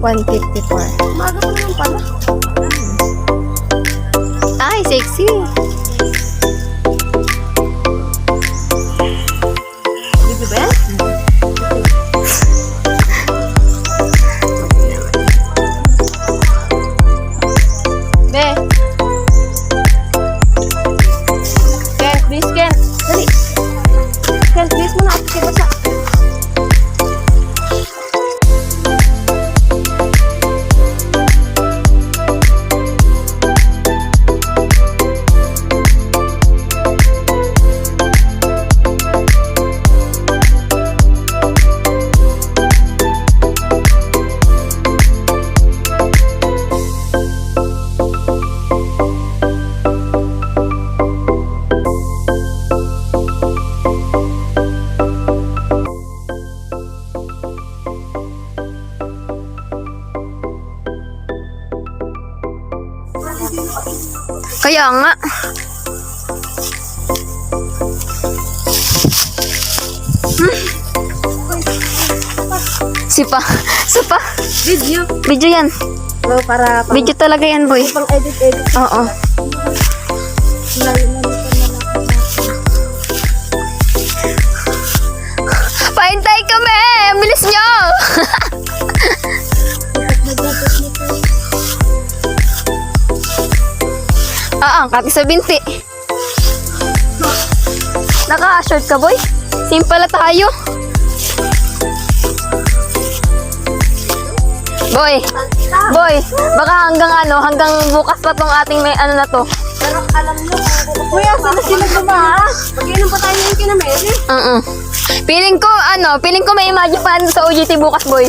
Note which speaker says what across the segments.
Speaker 1: 154.
Speaker 2: Umaga pa naman pala.
Speaker 1: Ay, sexy.
Speaker 2: Dito ba yan? Be. Ken, please, Ken. Dali. Ken, please mo na ako kay basa.
Speaker 1: Kaya nga. Sipa. Sipa.
Speaker 2: Video.
Speaker 1: Video yan.
Speaker 2: Hello, para pang
Speaker 1: Video talaga yan, boy.
Speaker 2: edit.
Speaker 1: Oo. Paintay kami! Bilis nyo! Angkat sa binti. Naka-short ka, boy? Simple na tayo. Boy, baka hanggang bukas pa tong ating may ano na to.
Speaker 2: Pero alam nyo, kuya, sana sila gumaas. Pag-inom pa tayo yung kinameri.
Speaker 1: Feeling ko may imagine pa sa OJT bukas, boy.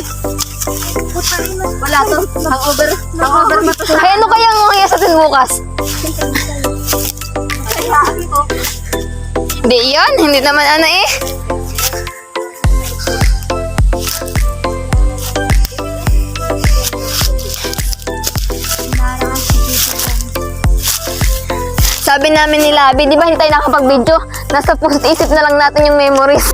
Speaker 2: Wala to. Hangover mata sa
Speaker 1: Ay, ano kaya ang mga sa atin bukas? Hindi naman ano eh. Sabi namin ni Labi, di ba hindi tayo nakapag-video? Nasa post-isip na lang natin yung memories.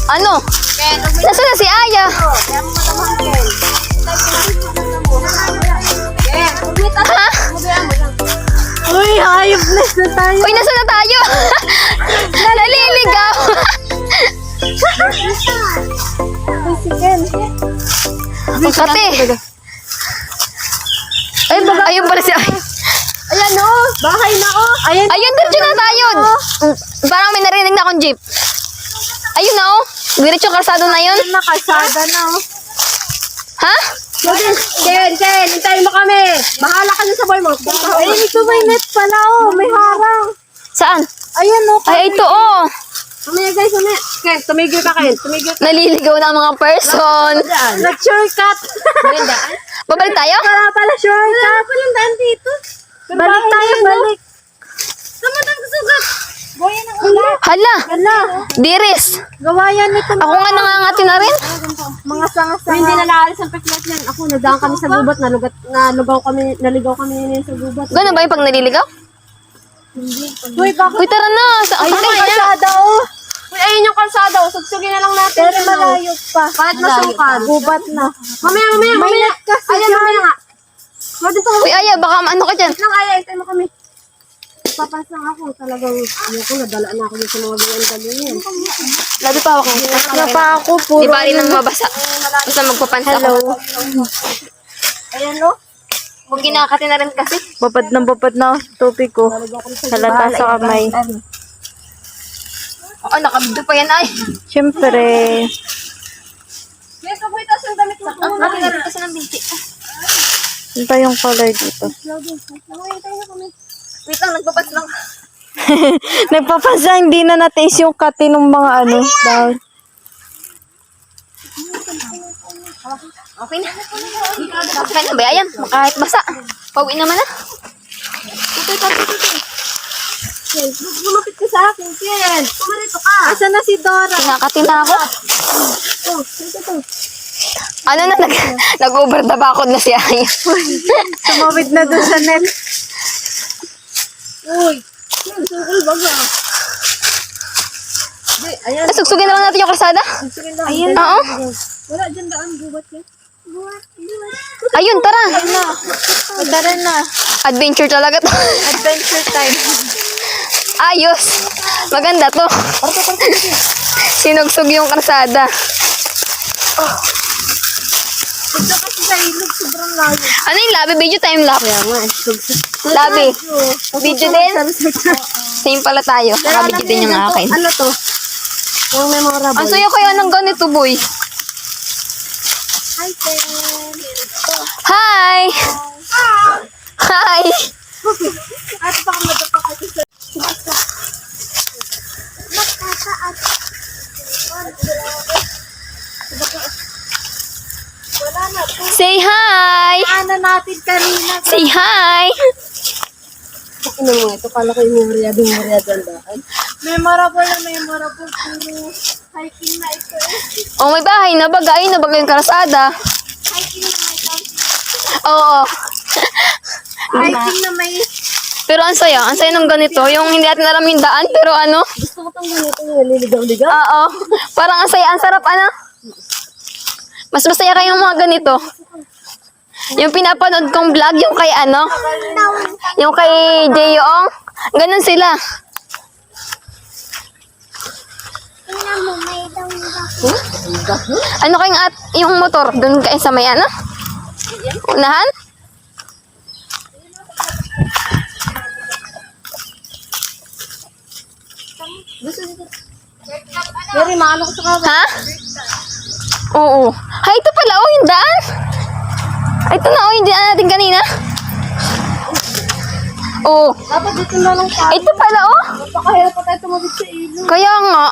Speaker 1: Ano? Nasaan na si Aya? Ha?
Speaker 2: Uy, hayop na tayo.
Speaker 1: Uy, nasaan na tayo? Naliligaw. Ang kate. Ay, ayun pala si Aya.
Speaker 2: Ayan o, bahay na o. Ayan,
Speaker 1: Ayun, diretso na tayo. Parang may narinig na akong jeep. Ayun na oh. Diretso kalsado na yun.
Speaker 2: nakasada na o.
Speaker 1: Ha?
Speaker 2: Ken, hintayin mo kami. Bahala ka dyan sa boy mo. Ay, ito may net pala o. May harang.
Speaker 1: Saan?
Speaker 2: Ayan o.
Speaker 1: Ay, ito oh.
Speaker 2: Mamaya guys, mamaya. Ken, tumigil ka Ken. Tumigil ka.
Speaker 1: Naliligaw na ang mga person.
Speaker 2: Nag-shortcut.
Speaker 1: Babalik tayo?
Speaker 2: Wala pala shortcut. Wala palang daan dito. Balik tayo, balik. Kamatang sugat. Boyan ang ulat.
Speaker 1: Hala.
Speaker 2: Gala.
Speaker 1: Diris.
Speaker 2: Gawayan nito.
Speaker 1: Ako nga nangangati na rin.
Speaker 2: Mga sanga-sanga. Hindi na naalis ang peklat yan. Ako, nadaan kami sa gubat. Naligaw kami sa gubat.
Speaker 1: Gano'n ba yung pag naliligaw?
Speaker 2: Uy, bakit?
Speaker 1: Uy, tara na.
Speaker 2: Ayun yung kalsada, oh. Uy, ayun yung kalsada, oh. Sugsugin na lang natin. Pero malayo pa. Kahit masukal. Gubat na. Mamaya. May net kasi. Ayan, mamaya nga. Pwede pa
Speaker 1: Uy, Aya, baka ano ka dyan?
Speaker 2: lang, Aya. Hintay mo kami. Papasang ako. Talagang, nadala na ako dito sa mga BMW.
Speaker 1: Lado pa ako.
Speaker 2: Napa ako, puro.
Speaker 1: Di ba rin nang mabasa? Basta magpapansa ako.
Speaker 2: Ayan, oh.
Speaker 1: Huwag kinakati na rin kasi.
Speaker 3: Babad na topic ko. Halata sa kamay.
Speaker 1: Oo, nakabidyo pa yan ay.
Speaker 3: Siyempre.
Speaker 2: Yes, wait, tas yung damit mo.
Speaker 1: Ang kati na rin kasi ng binti.
Speaker 3: Ano pa yung color dito?
Speaker 1: Wait lang, nagpapas lang.
Speaker 3: Nagpapasa, hindi na nataste yung kati ng mga ano. Dahil.
Speaker 1: Okay na. Okay na ba? Ayan, kahit basa. Pauwi naman na.
Speaker 2: Ito. Lumapit ka sa akin, Ken. Pumarito ka. Asa na si Dora?
Speaker 1: Kinakati na ako.
Speaker 2: Ito.
Speaker 1: Ano na, nag-over the bakod na si Aya.
Speaker 3: Tumawid na doon sa net.
Speaker 2: Uy. Sungkol baga. Ayan.
Speaker 1: Sugsugin na lang natin yung kalsada.
Speaker 2: Ayan.
Speaker 1: Oo.
Speaker 2: Wala dyan daan, gubat yan.
Speaker 1: Ayun, tara.
Speaker 3: Tara na.
Speaker 1: Adventure talaga to.
Speaker 3: Adventure time.
Speaker 1: Ayos. Maganda to. Sinugsog yung kalsada.
Speaker 2: Ito kasi sa ilog, sobrang layo.
Speaker 1: Ano yung labi? Video time lapse.
Speaker 2: Kaya nga,
Speaker 1: Labi. Video din? Same pala tayo. Nakabidyo din yung akin.
Speaker 2: Ano to? Yung memorable.
Speaker 1: Ang saya kaya ng ganito, boy.
Speaker 2: Hi, Ken.
Speaker 1: Hi! Hi!
Speaker 2: At baka madapa ka sa... Wala na.
Speaker 1: Say hi!
Speaker 2: Ano natin kanina?
Speaker 1: Say hi!
Speaker 2: Ano mo ito? Kala ko yung memorya dyan daan. Memorable na memorable. Puro hiking na ito eh.
Speaker 1: Oh, may bahay na bagay. Na bagay yung kalsada.
Speaker 2: Hiking na may camping.
Speaker 1: Oo.
Speaker 2: Hiking na may...
Speaker 1: Pero ang saya. Ang saya ng ganito. Yung hindi natin alam yung daan. Pero ano?
Speaker 2: Gusto ko itong ganito yung naliligaw-ligaw.
Speaker 1: Oo. Parang ang saya. Ang sarap, ano? Mas masaya kayong mga ganito. Yung pinapanood kong vlog, yung kay ano? Yung kay Jeyong. Ganun sila. Ano kayong yung motor? Doon kayo sa may ano? Unahan?
Speaker 2: Pero maano ko sa kawan.
Speaker 1: Ha? Oo. Ha, ito pala, oh, yung daan. Ito na, oh, yung daan natin kanina. Oo.
Speaker 2: Dapat dito na lang tayo.
Speaker 1: Ito pala, oh.
Speaker 2: Napakahirap pa tayo tumawid sa ilog.
Speaker 1: Kaya nga.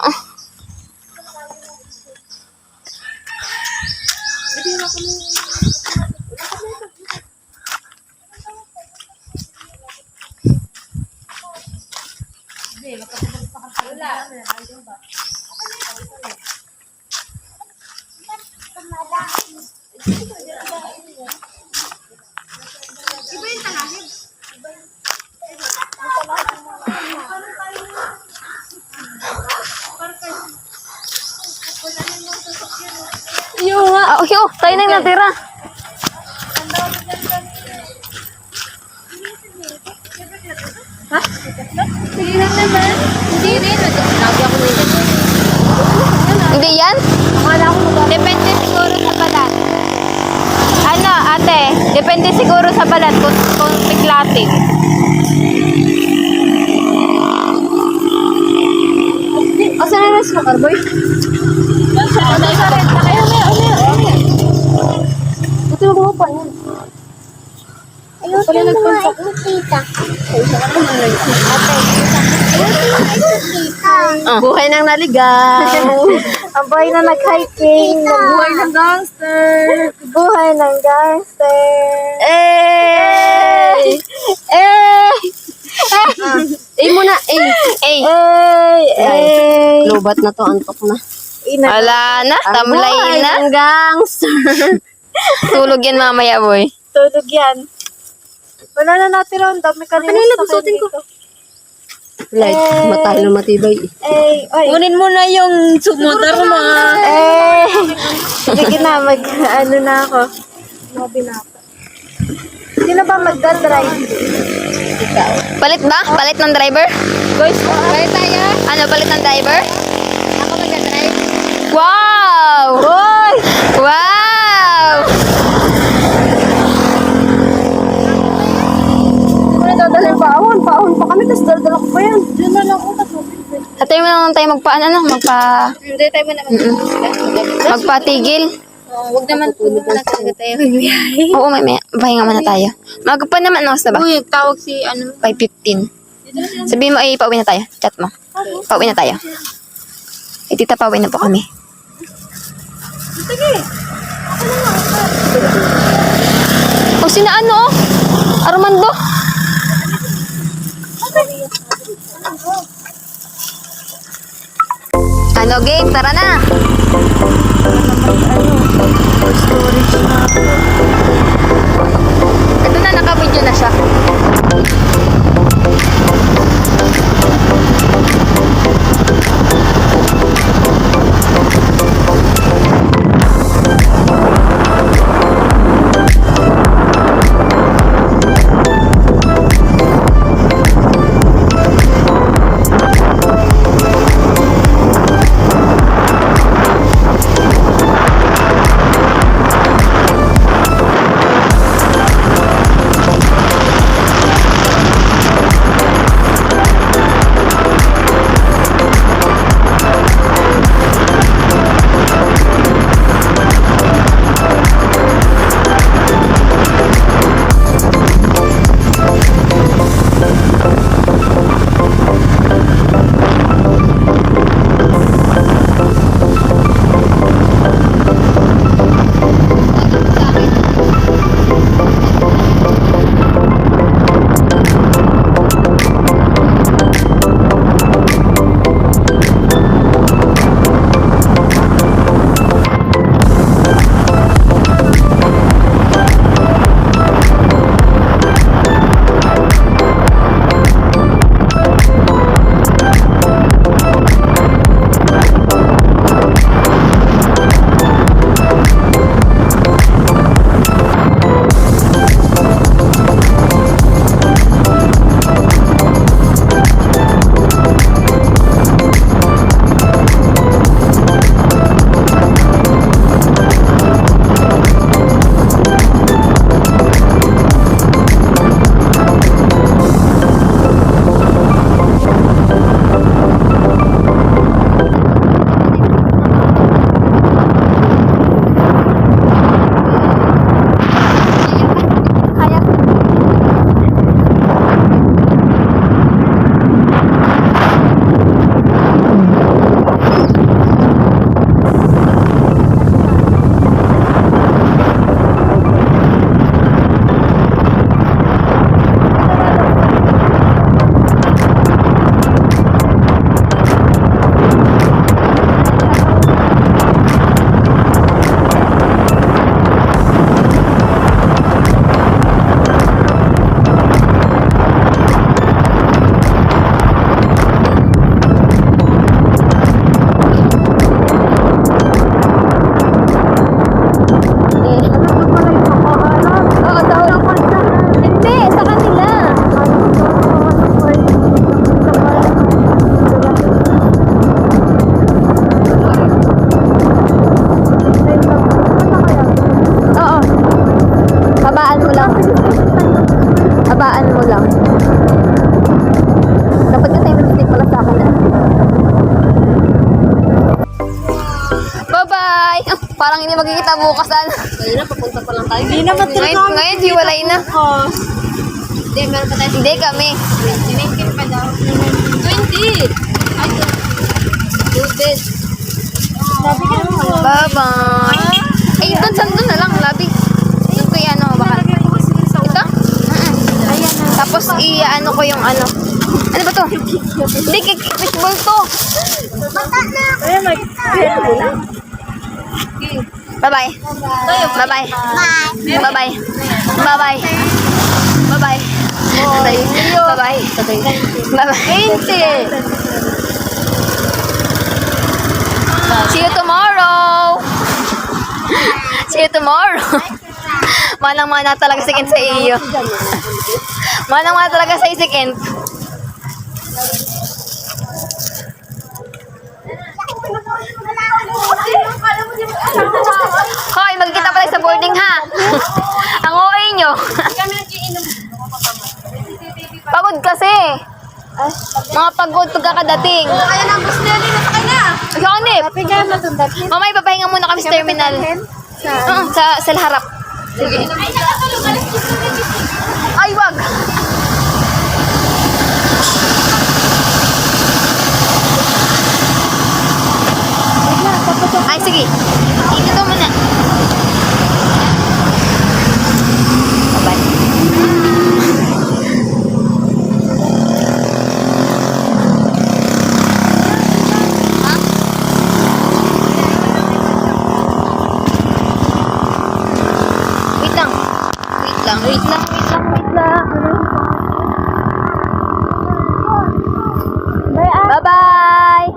Speaker 2: Yung nga.
Speaker 1: Ah, okay, oh, tayo na yung natira.
Speaker 2: Sige lang naman. Hindi rin. Nagkakasabi ako nito.
Speaker 1: Hindi yan?
Speaker 2: Akala ko mag-
Speaker 3: Depende siguro sa balat. Ano, ate? Depende siguro sa balat kung tiklatin.
Speaker 2: Asan na yung smoker, boy? Ito yung gumawa yan. Ayun, pala nagpansak mo, tita. Buhay ng naligaw.
Speaker 3: Ang buhay na nag-hiking.
Speaker 2: Buhay ng gangster.
Speaker 3: Buhay ng gangster.
Speaker 1: Eh!
Speaker 3: Eh!
Speaker 2: Muna, eh.
Speaker 3: Eh!
Speaker 2: Lobat na to, antok na.
Speaker 1: Wala na, tamlay na.
Speaker 2: Ng gangster.
Speaker 1: Tulog yan mamaya, boy.
Speaker 3: Tulog yan. Wala na natin ron. Dami kanina
Speaker 2: Kanina,
Speaker 3: sa
Speaker 2: gustutin ko.
Speaker 3: dito.
Speaker 2: Like, matay na matibay.
Speaker 3: Eh, oy.
Speaker 2: Kunin mo na yung motor mo.
Speaker 3: Eh! Sige na, ano na ako. Mga binata. Sino ba magdadrive?
Speaker 1: Palit ba? Palit ng driver?
Speaker 3: Guys, palit tayo.
Speaker 1: Ano, palit ng driver?
Speaker 3: Ako magdadrive.
Speaker 1: Wow!
Speaker 3: Hoy!
Speaker 1: Wow!
Speaker 2: Kung nadadala yung paahon pa kami, tapos dala ko pa yan. Diyan na lang ako, tapos
Speaker 1: Tatay mo na lang tayo
Speaker 2: hindi tayo na
Speaker 1: magpatigil.
Speaker 2: Huwag naman po na talaga tayo magbiyahe.
Speaker 1: Oo, may pahinga muna tayo. Magpa naman, ano, ba?
Speaker 2: Uy, tawag si ano.
Speaker 1: 5:15. Sabihin mo, ay, pauwi na tayo. Chat mo. Pauwi na tayo. Eh, tita, pauwi na po kami.
Speaker 2: Sige.
Speaker 1: O, sina ano, Armando? Ano, game? Tara na. Ito na, naka-video na siya. lang. Dapat kasi may mistake pala sa akin. Bye-bye! Oh, parang hindi magkikita bukas.
Speaker 2: Ayun na, papunta pa lang tayo.
Speaker 3: Hindi naman
Speaker 1: Ngayon, hiwalay na.
Speaker 2: Hindi, meron pa tayo.
Speaker 1: Hindi kami.
Speaker 2: 19 pa daw. 20! Ay, Dudes.
Speaker 3: Sabi ka naman.
Speaker 1: Bye-bye! Eh, doon na lang, labi. Doon ko ano, baka. Ito?
Speaker 3: Ayan na.
Speaker 1: Tapos i-ano ko yung ano. Ano ba to? Hindi, fishball to.
Speaker 3: Ayan,
Speaker 1: Bye-bye. Bye-bye. Bye-bye. Bye-bye. Bye-bye. Bye-bye. Bye-bye. See you tomorrow. See you tomorrow. Manang-mana talaga si Kent sa iyo. Manang-mana talaga sa si Kent. Hoy, magkita pala sa boarding ha. Ang OA nyo. Pagod kasi. Mga pagod pagkakadating.
Speaker 2: Kaya na, Boss Nelly, nasakay na.
Speaker 1: Ikaw, Nip.
Speaker 3: Sabi ka naman tundat.
Speaker 1: Mamay, papahinga muna kami sa terminal. Sa harap.
Speaker 2: Ay, nakatulog. Alas 10.
Speaker 1: Ay, wag. Ay, sige. Ito muna. Bye-bye. Wait lang. Wait lang. Wait lang. Wait lang. Bye-bye.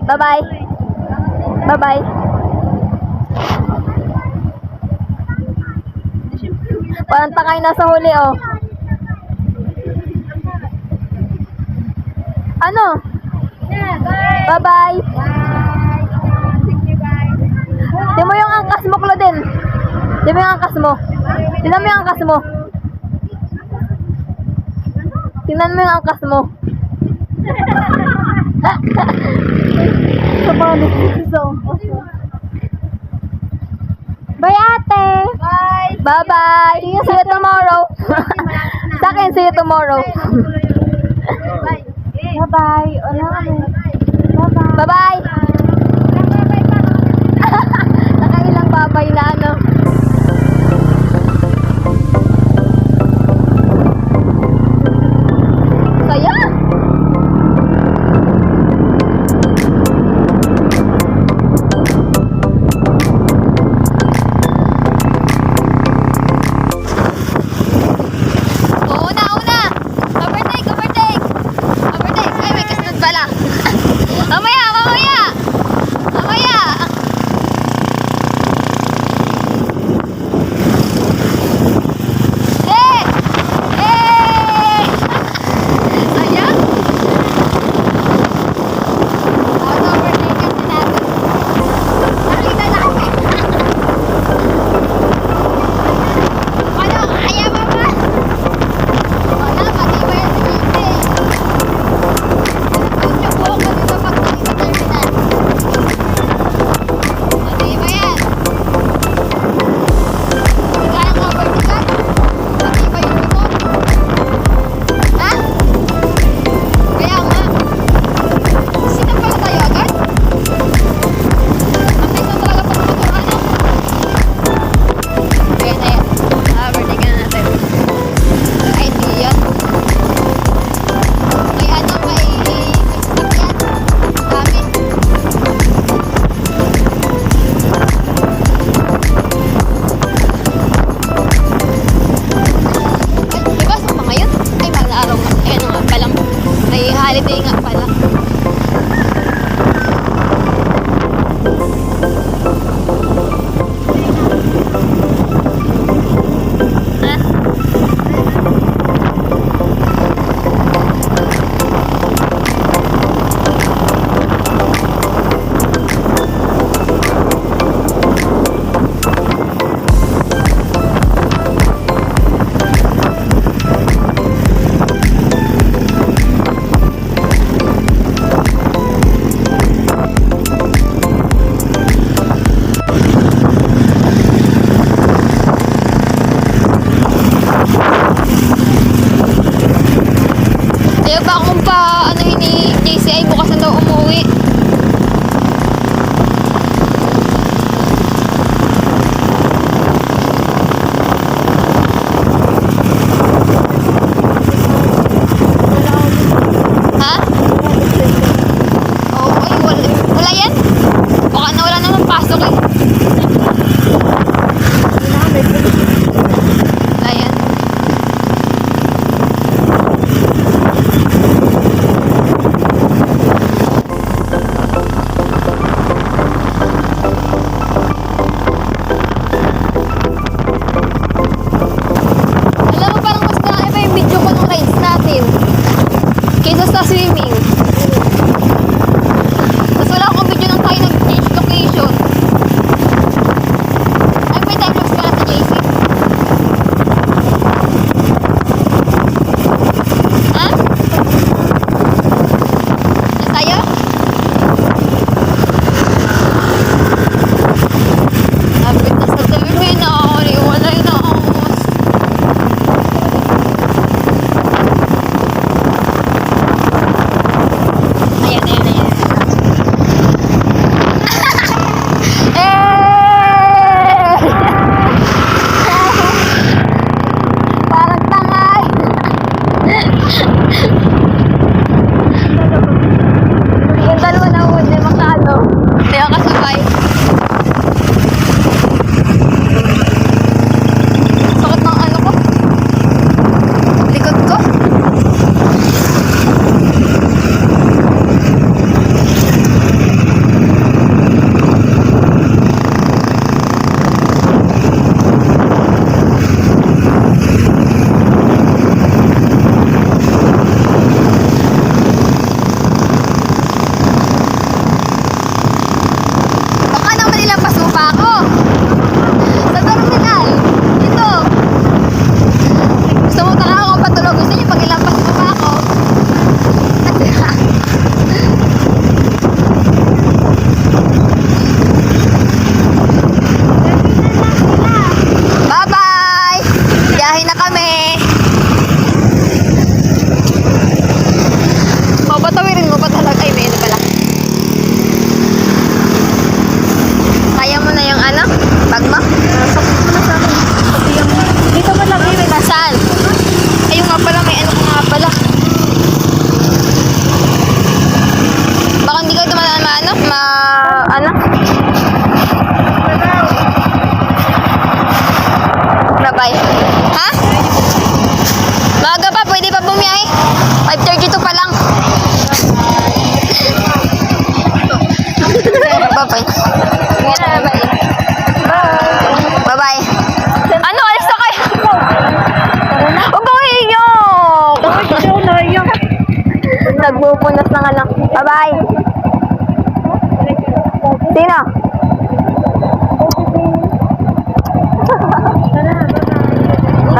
Speaker 1: Bye-bye. Bye-bye. Parang tangay nasa huli, oh. Ano? Bye-bye. Di mo yung angkas mo, Claudine. Di mo yung angkas mo. Tingnan mo yung angkas mo. Tingnan mo yung angkas mo.
Speaker 3: Bye, ate.
Speaker 2: Bye.
Speaker 1: Bye-bye. See you tomorrow. Sa akin, see you tomorrow.
Speaker 3: Bye-bye. Wala kami. Bye-bye.
Speaker 1: Bye-bye. Nakailang babay na, ano. Saya. Una. Overtake. Ay, may kasunod pala. Mamaya.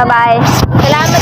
Speaker 1: Bye-bye.
Speaker 3: Salamat